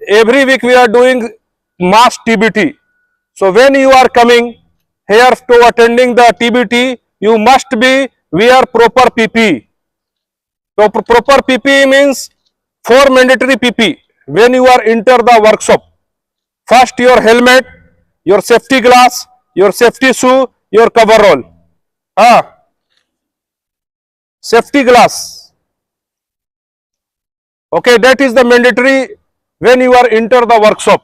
every week we are doing mass TBT. So when you are coming here to attending the TBT, you must be wear proper PPE. So proper PPE means 4 mandatory PPE when you are enter the workshop. First, your helmet, your safety glass, your safety shoe, your coverall. Safety glass. Okay, that is the mandatory when you are enter the workshop.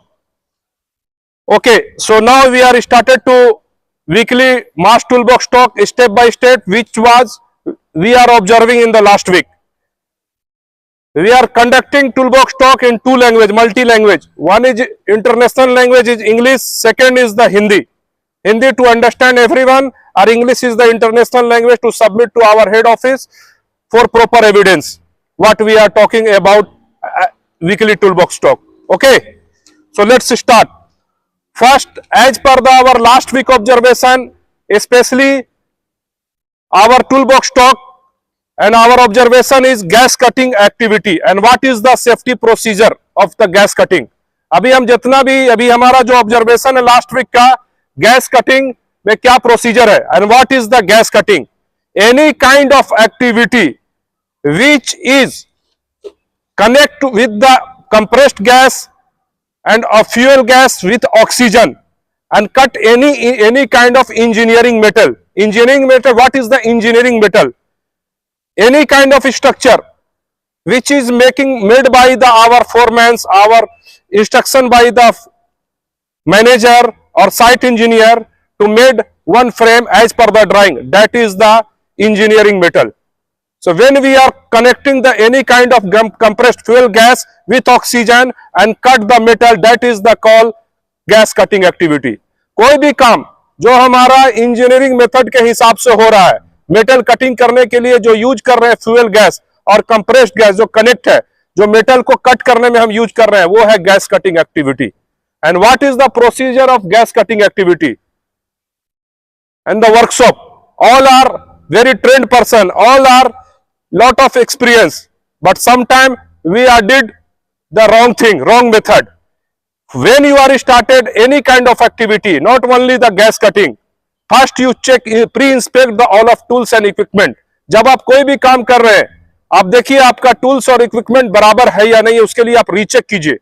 Okay, so now we are started to weekly mass toolbox talk step by step, which was we are observing in the last week. We are conducting toolbox talk in 2 language, multi-language. One is international language is English, second is the Hindi. Hindi to understand everyone, or English is the international language to submit to our head office for proper evidence what we are talking about weekly toolbox talk. Okay, so let's start. First, as per our last week observation, especially our toolbox talk and our observation is gas cutting activity and what is the safety procedure of the gas cutting. अभी हम जितना भी अभी हमारा जो observation है last week का gas cutting में क्या प्रोसीजर है and what is the gas cutting. Any kind of activity which is connect with the compressed gas and a fuel gas with oxygen and cut any kind of engineering metal. Engineering metal, what is the engineering metal? Any kind of structure which is made by the our foremen, our instruction by the manager or site engineer to made one frame as per the drawing, that is the engineering metal. So when we are connecting the any kind of compressed fuel gas with oxygen and cut the metal, that is the call gas cutting activity. कोई भी काम जो हमारा engineering method के हिसाब से हो रहा है, मेटल कटिंग करने के लिए जो यूज कर रहे हैं फ्यूल गैस और कंप्रेस्ड गैस जो कनेक्ट है, जो मेटल को कट करने में हम यूज कर रहे हैं, वो है gas cutting activity. And what is the procedure of gas cutting activity and the workshop? All are very trained person, all are lot of experience, but sometime we are did the wrong thing, wrong method. When you are started any kind of activity, not only the gas cutting, first you check, pre-inspect the all of tools and equipment. जब आप कोई भी काम कर रहे हैं, आप देखिए आपका टूल्स और इक्विपमेंट बराबर है या नहीं, उसके लिए आप रीचेक कीजिए.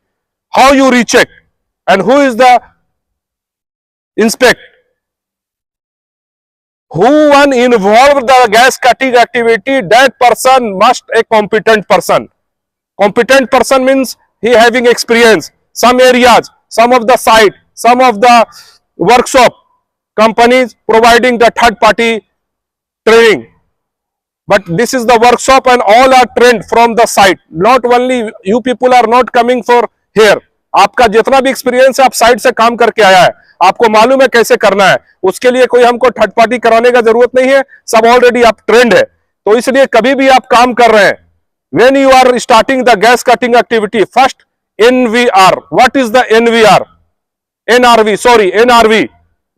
How you recheck and who is the inspect? Who one involved the gas cutting activity, that person must a competent person. Competent person means he having experience. Some areas, some of the site, some of the workshop companies providing the third party training. But this is the workshop and all are trained from the site. Not only you people are not coming for here. आपका जितना भी experience है, आप site से काम करके आया है, आपको मालूम है कैसे करना है, उसके लिए कोई हमको थर्ड पार्टी कराने का जरूरत नहीं है, सब ऑलरेडी आप ट्रेंड है. तो इसलिए कभी भी आप काम कर रहे हैं, when you are starting the gas cutting activity, first NVR. What is the NVR? NRV,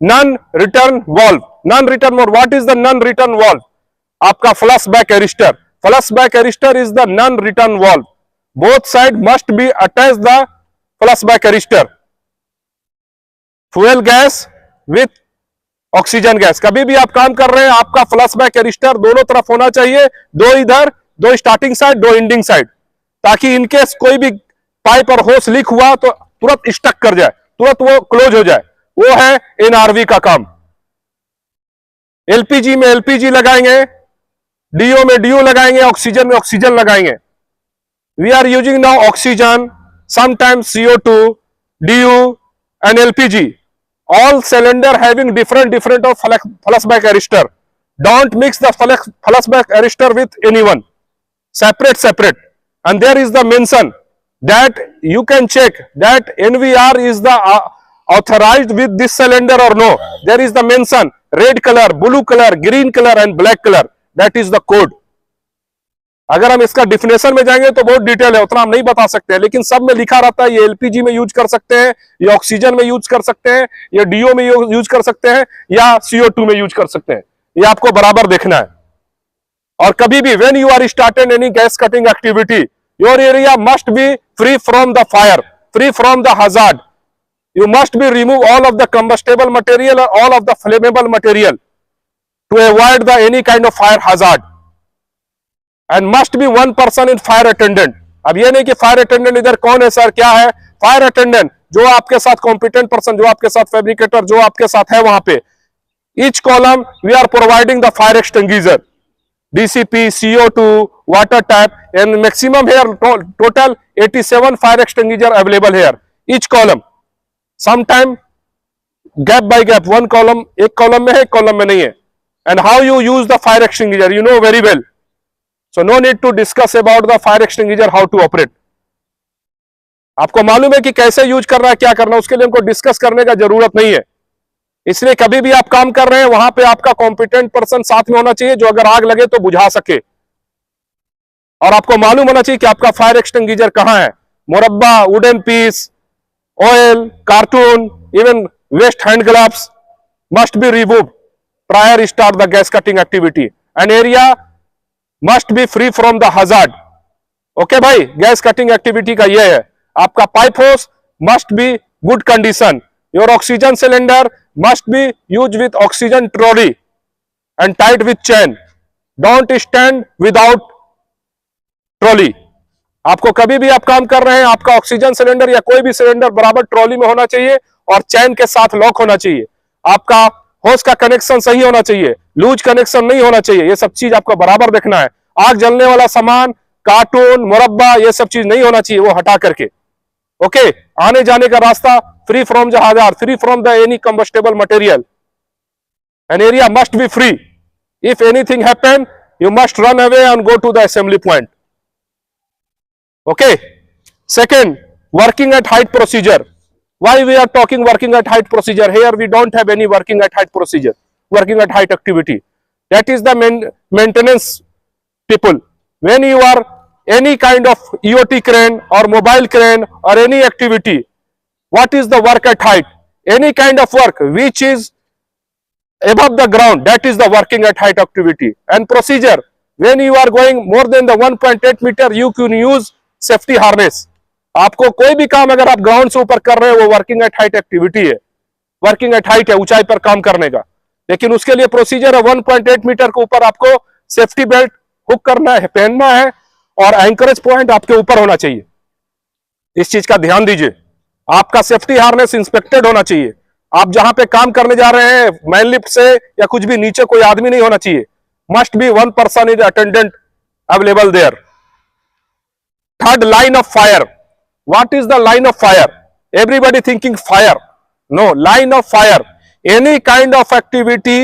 non return valve. Non return valve, what is the non return valve? आपका flash back arrester. Flash back arrester is the non return valve. Both side must be attach the flash back arrester. Fuel gas with oxygen gas. कभी भी आप काम कर रहे हैं, आपका flash back एरिस्टर दोनों तरफ होना चाहिए, दो इधर, दो स्टार्टिंग साइड, दो एंडिंग साइड, ताकि इनकेस कोई भी पाइप और होस लीक हुआ तो तुरंत स्टक कर जाए, तुरंत वो क्लोज हो जाए. वो है NRV का काम. LPG में LPG लगाएंगे, DO में DO लगाएंगे, ऑक्सीजन में ऑक्सीजन लगाएंगे. We are using now oxygen, sometimes CO2, DU and LPG. All cylinder having different of flush back arrestor. Don't mix the flush back arrestor with anyone. Separate. And there is the mention that you can check that NVR is the authorized with this cylinder or no. There is the mention red color, blue color, green color and black color. That is the code. अगर हम इसका definition में जाएंगे तो बहुत detail है, उतना हम नहीं बता सकते हैं, लेकिन सब में लिखा रहता है. ये LPG में यूज कर सकते हैं, ये ऑक्सीजन में यूज कर सकते हैं, ये DO में यूज कर सकते हैं, या CO2 में यूज कर सकते हैं. ये आपको बराबर देखना है. और कभी भी when you are started any gas cutting activity, your area must be free from the fire. free from the hazard. You must be remove all of the combustible material or all of the flammable material to avoid the any kind of fire hazard. And must be one person in fire attendant. अब ये नहीं कि fire attendant इधर कौन है sir, क्या है? Fire attendant जो आपके साथ कॉम्पिटेंट पर्सन, जो आपके साथ फैब्रिकेटर, जो आपके साथ है वहां पे. Each column we are providing the fire extinguisher, DCP, CO2, water tap, and maximum here total 87 fire extinguisher available here. Each column. Sometime gap by gap, one column एक column में है, एक column में नहीं है. And how you use the fire extinguisher, you know very well. So no need to discuss about the fire extinguisher, how to operate. आपको मालूम है कि कैसे यूज करना है, क्या करना है, उसके लिए हमको डिस्कस करने का जरूरत नहीं है. इसलिए कभी भी आप काम कर रहे हैं वहां पे आपका कॉम्पिटेंट पर्सन साथ में होना चाहिए, जो अगर आग लगे तो बुझा सके. और आपको मालूम होना चाहिए कि आपका फायर एक्सटिंग्विशर कहां है. मुरब्बा, wooden piece, oil, cartoon, even waste hand gloves must be remove prior start the gas cutting activity. An area must be free from the hazard. Okay भाई, गैस कटिंग एक्टिविटी का ये है. आपका pipe hose must be good condition. Your oxygen cylinder must be used with oxygen trolley and tied with chain. Don't stand without trolley. आपको कभी भी आप काम कर रहे हैं, आपका ऑक्सीजन सिलेंडर या कोई भी सिलेंडर बराबर ट्रॉली में होना चाहिए और चैन के साथ लॉक होना चाहिए. आपका होस का कनेक्शन सही होना चाहिए, लूज कनेक्शन नहीं होना चाहिए. ये सब चीज आपको बराबर देखना है. आग जलने वाला सामान, कार्टून, मुरब्बा, ये सब चीज नहीं होना चाहिए, वो हटा करके. ओके, आने जाने का रास्ता free from the hazard, free from the any combustible material. An area must be free. If anything happen, you must run away and go to the assembly point. Okay. Second, working at height procedure. Why we are talking working at height procedure? Here we don't have any working at height procedure, working at height activity. That is the maintenance people. When you are any kind of EOT crane or mobile crane or any activity, what is the work at height? Any kind of work which is above the ground, that is the working at height activity. And procedure, when you are going more than the 1.8 meter, you can use safety harness. आपको कोई भी काम अगर आप ground से ऊपर कर रहे हो, वो वर्किंग एट हाइट एक्टिविटी है. वर्किंग एट हाइट है, ऊंचाई पर काम करने का. लेकिन उसके लिए प्रोसीजर है, 1.8 मीटर के ऊपर आपको सेफ्टी बेल्ट हुक करना है, पहनना है, और एंकरेज पॉइंट आपके ऊपर होना चाहिए. इस चीज का ध्यान दीजिए. आपका सेफ्टी हार्नेस इंस्पेक्टेड होना चाहिए. आप जहां पे काम करने जा रहे हैं, मैन लिफ्ट से या कुछ भी, नीचे कोई आदमी नहीं होना चाहिए. Must be one person is attendant available there. Third, line of fire. What is the line of fire? Everybody thinking fire. No, line of fire, any kind of activity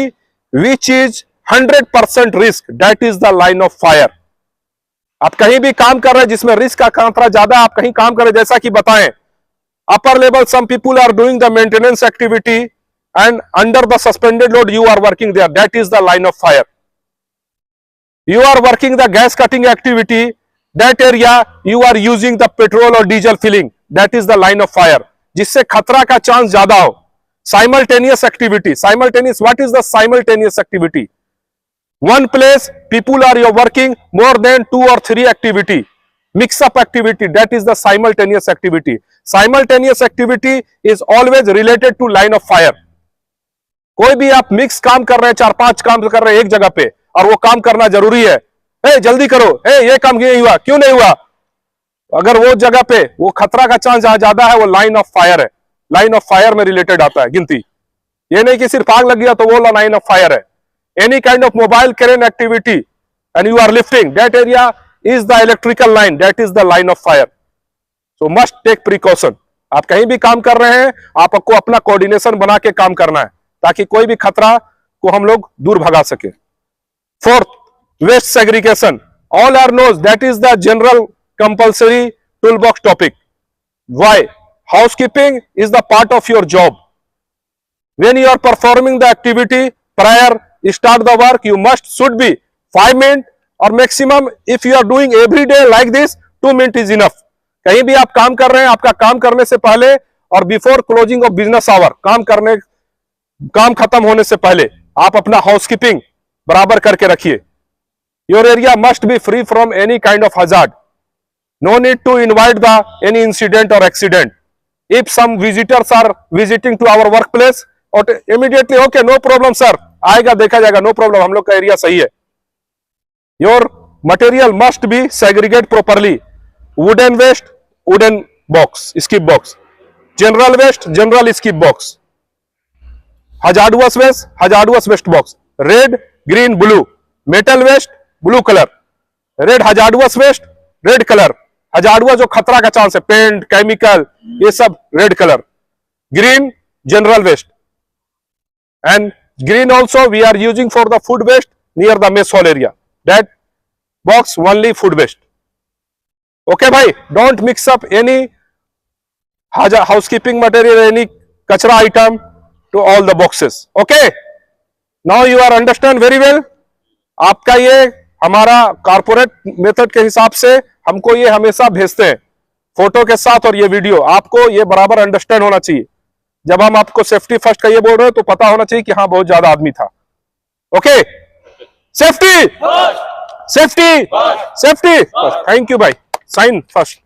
which is 100% risk, that is the line of fire. आप कहीं भी काम कर रहे हैं जिसमें risk का खतरा ज्यादा, आप कहीं काम कर रहे हैं, जैसा कि बताएं, upper level some people are doing the maintenance activity and under the suspended load you are working there, that is the line of fire. You are working the gas cutting activity, that area you are using the petrol or diesel filling, that is the line of fire, जिससे खतरा का chance ज्यादा हो. Simultaneous activity. Simultaneous, what is the simultaneous activity? One place people are working more than 2 or 3 activity. Mix up activity, that is the simultaneous activity. Simultaneous activity is always related to line of fire. कोई भी आप mix काम कर रहे हैं, 4-5 काम कर रहे हैं एक जगह पे, और वो काम करना जरूरी है. जल्दी करो, ये काम नहीं हुआ, क्यों नहीं हुआ? अगर वो जगह पे वो खतरा का चांस जहां ज्यादा है, वो लाइन ऑफ फायर है. लाइन ऑफ फायर में रिलेटेड आता है गिनती. ये नहीं कि सिर्फ आग लग गया तो वो लाइन ऑफ फायर है. Any kind of mobile crane activity and you are lifting, that area is the electrical line, that is the line of fire. So must take precaution. आप कहीं भी काम कर रहे हैं, आपको अपना कोऑर्डिनेशन बना के काम करना है, ताकि कोई भी खतरा को हम लोग दूर भगा सके. Fourth, waste segregation. All are knows, that is the general compulsory toolbox topic. Why? Housekeeping is the part of your job. When you are performing the activity, prior start the work, you should be 5 minutes और maximum if you are doing every day like this 2 minute is enough. कहीं भी आप काम कर रहे हैं, आपका काम करने से पहले और before closing of business hour, काम खत्म होने से पहले आप अपना हाउसकीपिंग बराबर करके रखिए. Your area must be free from any kind of hazard. No need to invite the any incident और accident. if some visitors are visiting to our workplace, or immediately okay, no problem sir, आएगा देखा जाएगा, no problem, हम लोग का area सही है. Your material must be segregate properly. Wooden waste, wooden box, skip box. General waste, general skip box. Hazardous waste, hazardous waste box. Red, green, blue. Metal waste, blue color. Red hazardous waste, red color. Hazardous जो खतरा का chance है, paint, chemical, ये सब red colour. Green, general waste. And green also we are using for the food waste near the mess hall area. That box only food waste. Okay bhai, don't mix up any housekeeping material, any kachra item to all the boxes. Okay, now you are understand very well. आपका ये हमारा corporate method के हिसाब से हमको ये हमेशा भेजते हैं फोटो के साथ, और ये वीडियो आपको ये बराबर अंडरस्टैंड होना चाहिए. जब हम आपको सेफ्टी फर्स्ट का ये बोल रहे हैं तो पता होना चाहिए कि हाँ बहुत ज्यादा आदमी था. Okay, safety safety safety. Thank you भाई, साइन फर्स्ट.